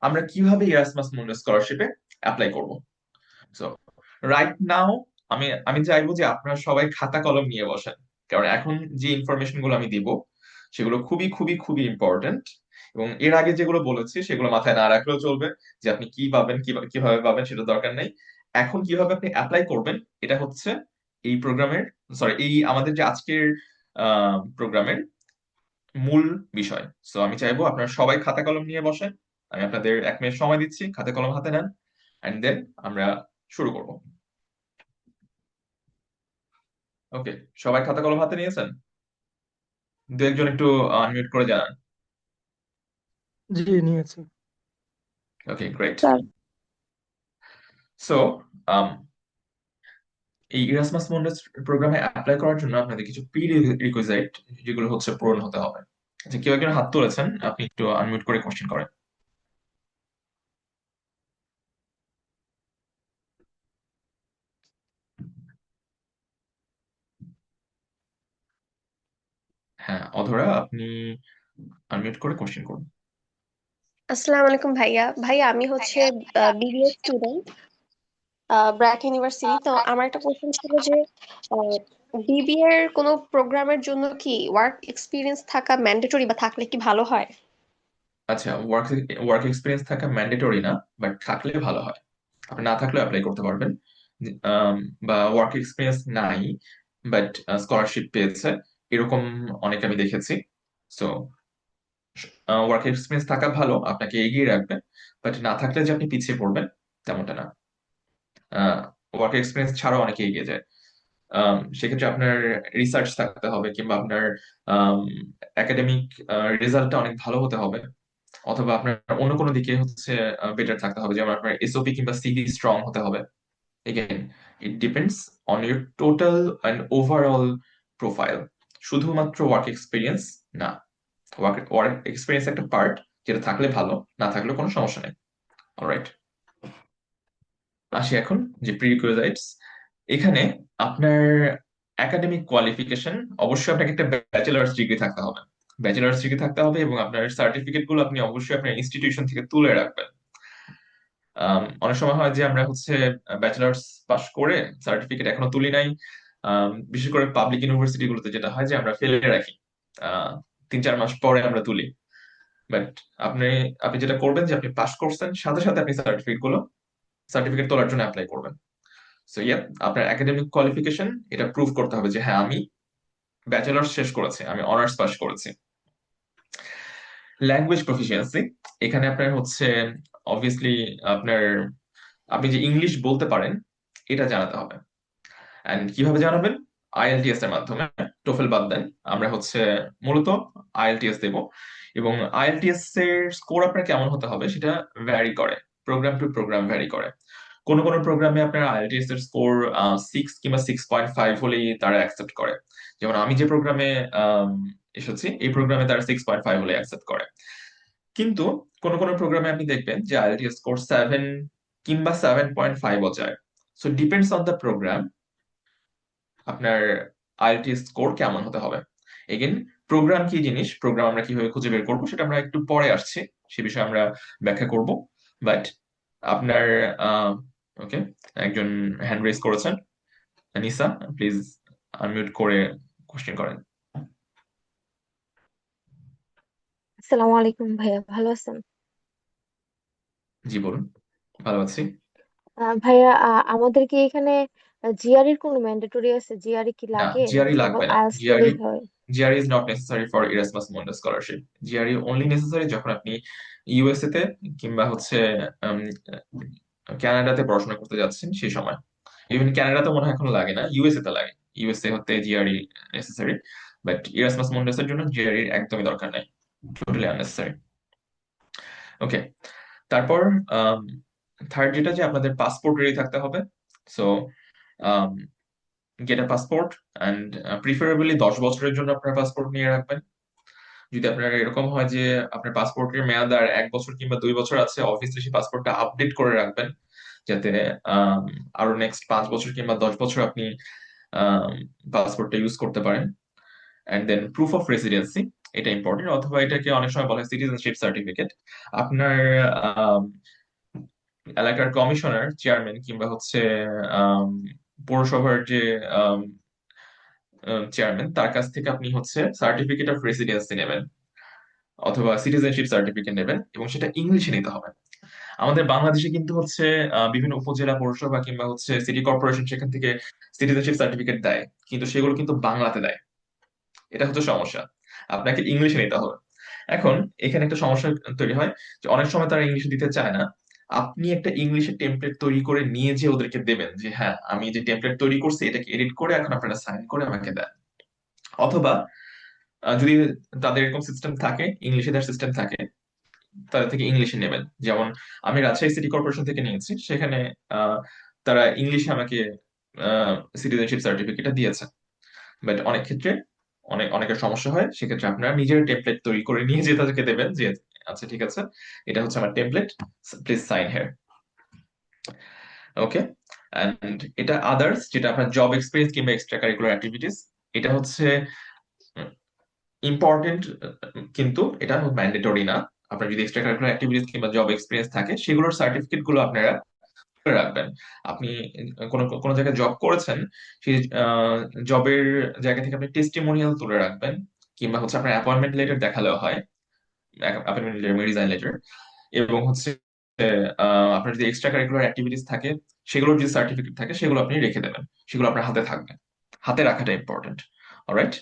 আমরা কিভাবে Erasmus Mundus স্কলারশিপে apply করব। সো রাইট নাও আমি আমি চাইবো যে আপনারা সবাই খাতা কলম নিয়ে বসেন, কারণ এখন যে ইনফরমেশন গুলো আমি দিব সেগুলো খুবই খুবই খুবই ইম্পর্টেন্ট। এবং এর আগে যেগুলো বলেছি সেগুলো মাথায় না রাখলেও চলবে, যে আপনি কি পাবেন কিভাবে পাবেন সেটা দরকার নেই। এখন কিভাবে আপনি অ্যাপ্লাই করবেন এটা হচ্ছে এই প্রোগ্রামের, সরি এই আমাদের যে আজকের প্রোগ্রামের মূল বিষয়। সো আমি চাইবো আপনারা সবাই খাতা কলম নিয়ে বসেন। আমি আপনাদের 1 মিনিট সময় দিচ্ছি, খাতা কলম হাতে নেন, অ্যান্ড দেন আমরা শুরু করব। ওকে, সবাই খাতা কলম হাতে নিয়েছেন? দু একজন একটু আনমিউট করে জানান। জি, নিয়েছি। ওকে, গ্রেট। স্যার। সো এই ইরাসমাস মুন্ডাস প্রোগ্রামে অ্যাপ্লাই করার জন্য আপনাদের কিছু প্রি রিকুইজিট যেগুলো হচ্ছে পূরণ হতে হবে। আচ্ছা, কেউ একজন হাত তুলেছেন, আপনি একটু আনমিউট করে কোশ্চেন করেন। হ্যাঁ, অধরা, আপনি আনমিউট করে কোশ্চেন করুন। আসসালামু আলাইকুম ভাইয়া। ভাইয়া আমি হচ্ছে বিবিএ স্টুডেন্ট, ব্র্যাক ইউনিভার্সিটি। তো আমার একটা কোশ্চেন ছিল যে বিবিএ এর কোনো প্রোগ্রামের জন্য কি ওয়ার্ক এক্সপিরিয়েন্স থাকা ম্যান্ডেটরি, বা থাকলে কি ভালো হয়? আচ্ছা, ওয়ার্ক ওয়ার্ক এক্সপিরিয়েন্স থাকা ম্যান্ডেটরি না, বাট থাকলে ভালো হয়। আপনি না থাকলেও অ্যাপ্লাই করতে পারবেন। আম, বা ওয়ার্ক এক্সপিরিয়েন্স নাই বাট স্কলারশিপ পেয়েছে, এরকম অনেক আমি দেখেছি। সো ওয়ার্ক এক্সপিরিয়েন্স থাকা ভালো, আপনাকে এগিয়ে রাখবে। বাট না থাকলে যে আপনি পিছিয়ে পড়বেন তেমনটা না। ওয়ার্ক এক্সপিরিয়েন্স ছাড়াও অনেকে এগিয়ে যায়। সেক্ষেত্রে আপনার রিসার্চ থাকতে হবে, কিংবা আপনার একাডেমিক রেজাল্টটা অনেক ভালো হতে হবে, অথবা আপনার অন্য কোনো দিকে হচ্ছে বেটার থাকতে হবে, যেমন আপনার এসওপি কিংবা সিভি স্ট্রং হতে হবে। Again, it depends on your total and overall profile, শুধুমাত্র ওয়ার্ক এক্সপিরিয়েন্স না। ওয়ার্ক এক্সপিরিয়েন্স একটা পার্ট, যেটা থাকলে ভালো, না থাকলে কোনো সমস্যা নেই। অলরাইট, আসি এখন যে প্রিরিকুইজিটস। এখানে আপনার একাডেমিক কোয়ালিফিকেশন, অবশ্যই আপনাকে একটা ব্যাচেলার্স ডিগ্রি থাকতে হবে। ব্যাচেলার্স ডিগ্রি থাকতে হবে, এবং আপনার সার্টিফিকেট গুলো আপনি অবশ্যই আপনার ইনস্টিটিউশন থেকে তুলে রাখবেন। অনেক সময় হয় যে আমরা হচ্ছে ব্যাচেলার্স পাশ করে সার্টিফিকেট এখনো তুলি নাই। বিশেষ করে পাবলিক ইউনিভার্সিটি গুলোতে যেটা হয় যে আমরা ফেলে রাখি, 3-4 মাস পরে আমরা তুলি। বাট আপনি আপনি যেটা করবেন যে আপনি পাশ করছেন, সাথে সাথে আপনি সার্টিফিকেট তোলার জন্য অ্যাপ্লাই করবেন। সো ইয়া, আপনার একাডেমিক কোয়ালিফিকেশন এটা প্রুভ করতে হবে যে হ্যাঁ, আমি ব্যাচেলার্স শেষ করেছি, আমি অনার্স পাস করেছি। ল্যাঙ্গুয়েজ প্রফিসিয়েন্সি, এখানে আপনার হচ্ছে অবভিয়াসলি আপনার, আপনি যে ইংলিশ বলতে পারেন এটা জানাতে হবে। এন্ড কিভাবে জানাবেন? আইএলটিএস এর মাধ্যমে। টোফেল বাদ দেন, আমরা হচ্ছে মূলত আইএলটিএস দেব। এবং আইএলটিএস এর স্কোর আপনার কেমন হতে হবে সেটা ভ্যারি করে, প্রোগ্রাম টু প্রোগ্রাম ভ্যারি করে। কোন কোন প্রোগ্রামে আপনার আইএলটিএস এর স্কোর 6 কিংবা 6.5 হলেই তারা অ্যাকসেপ্ট করে। যেমন আমি যে প্রোগ্রামে এসেছি, এই প্রোগ্রামে তারা 6.5 হলে অ্যাকসেপ্ট করে। কিন্তু কোন কোন প্রোগ্রামে আপনি দেখবেন যে আইএলটিএস স্কোর 7 কিংবা 7.5ও যায়। So depends on the programme, আপনার আইএলটিএস স্কোর কেমন হতে হবে। এগেন, প্রোগ্রাম কি জিনিস, প্রোগ্রাম আমরা কিভাবে খুঁজে বের করবো সেটা আমরা একটু পরে আসছি, সে বিষয়ে আমরা ব্যাখ্যা করব। বাট আপনার ওকে, একজন হ্যান্ড রেজ করেছেন, নিসা, প্লিজ আনমিউট করে কোশ্চেন করেন। আসসালামু আলাইকুম ভাইয়া, ভালো আছেন? জি বলুন। ভালো আছি। ভাইয়া, আমাদের কি এখানে জিআরই এর কোনো ম্যান্ডেটরি আছে? জিআরই কি না, লাগে জিআরই নাকি কেবল লাগবে না। আইএলটিএস জিআরই করলেই হয়? GRE is not necessary for Erasmus Mundus scholarship. GRE only necessary যখন আপনি ইউএসএ তে কিংবা হচ্ছে উম, কানাডাতে পড়াশোনা করতে যাচ্ছেন সেই সময়। ইভেন কানাডাতে মনে হয় এখনো লাগে না, ইউএসএ তে লাগে। ইউএসএ হতে GRE necessary, but Erasmus Mundus এর জন্য জিআরই একদমই দরকার নাই, টোটালি আননেসেসারি। ওকে, তারপর থার্ড যেটা, যে আপনাদের পাসপোর্ট রেডি থাকতে হবে। So get a passport, and preferably 10 বছরের জন্য আপনার পাসপোর্ট নিয়ে রাখবেন। যদি আপনার এরকম হয় যে আপনার পাসপোর্টের মেয়াদ আর 1 বছর কিংবা 2 বছর আছে, অবভিয়াসলি সেই পাসপোর্টটা আপডেট করে রাখবেন, যাতে আম, আরো নেক্সট 5 বছর কিংবা 10 বছর আপনি পাসপোর্টটা ইউজ করতে পারেন। And then proof of residency, এটা ইম্পর্টেন্ট, অথবা এটাকে অনেক সময় বলা হয় সিটিজেনশিপ সার্টিফিকেট। আপনার আম, এলাকার কমিশনার, চেয়ারম্যান, কিংবা হচ্ছে আম, পৌরসভার যে চেয়ারম্যান, তার কাছ থেকে আপনি হচ্ছে সার্টিফিকেট অফ রেসিডেন্সি নেবেন অথবা সিটিজেনশিপ সার্টিফিকেট নেবেন, এবং সেটা ইংলিশে নিতে হবে। আমাদের বাংলাদেশে কিন্তু হচ্ছে বিভিন্ন উপজেলা, পৌরসভা কিংবা হচ্ছে সিটি কর্পোরেশন সেখান থেকে সিটিজেনশিপ সার্টিফিকেট দেয়, কিন্তু সেগুলো কিন্তু বাংলাতে দেয়। এটা হচ্ছে সমস্যা, আপনাকে ইংলিশে নিতে হবে। এখন এখানে একটা সমস্যা তৈরি হয় যে অনেক সময় তারা ইংলিশে দিতে চায় না। আপনি একটা ইংলিশের টেমপ্লেট তৈরি করে নিয়ে যে ওদেরকে দেবেন যে হ্যাঁ আমি যে টেমপ্লেট তৈরি করছি এটাকে এডিট করে এখন আপনারা সাইন করে আমাকে দেন। অথবা যদি তাদের এরকম সিস্টেম থাকে, ইংলিশে দেওয়ার সিস্টেম থাকে, তাদের থেকে ইংলিশে নেবেন। যেমন আমি রাজশাহী সিটি কর্পোরেশন থেকে নিয়েছি, সেখানে আহ, তারা ইংলিশে আমাকে সিটিজেনশিপ সার্টিফিকেটটা দিয়েছে। বাট অনেক ক্ষেত্রে অনেকের সমস্যা হয়, সেক্ষেত্রে আপনারা নিজের টেমপ্লেট তৈরি করে নিয়ে যে তাদেরকে দেবেন যে আচ্ছা ঠিক আছে, এটা হচ্ছে আমার template, please sign here. Okay. And এটা আদার্স, যেটা আপনার জব এক্সপিরিয়েন্স কিংবা এক্সট্রা কারিকুলার অ্যাক্টিভিটিস, এটা হচ্ছে ইম্পর্টেন্ট, কিন্তু এটা ম্যান্ডেটরি না। আপনার যদি এক্সট্রা কারিকুলার অ্যাক্টিভিটিস কিংবা জব এক্সপিরিয়েন্স থাকে, সেগুলোর সার্টিফিকেট গুলো আপনারা করে রাখবেন। আপনি কোনো কোনো জায়গায় জব করেছেন, সেই জবের জায়গা থেকে আপনি টেস্টিমোনিয়াল তুলে রাখবেন, কিংবা হচ্ছে আপনার অ্যাপয়েন্টমেন্ট লেটার দেখালেও হয়, অ্যাপয়েন্টমেন্ট লেটার, রিজাইন লেটার। এবং হচ্ছে আপনার যদি এক্সট্রা কারিকুলার অ্যাক্টিভিটিস থাকে, সেগুলোর যদি সার্টিফিকেট থাকে, সেগুলো আপনি রেখে দেবেন, সেগুলো আপনার হাতে থাকবে। হাতে রাখাটা ইম্পর্টেন্ট। অলরাইট।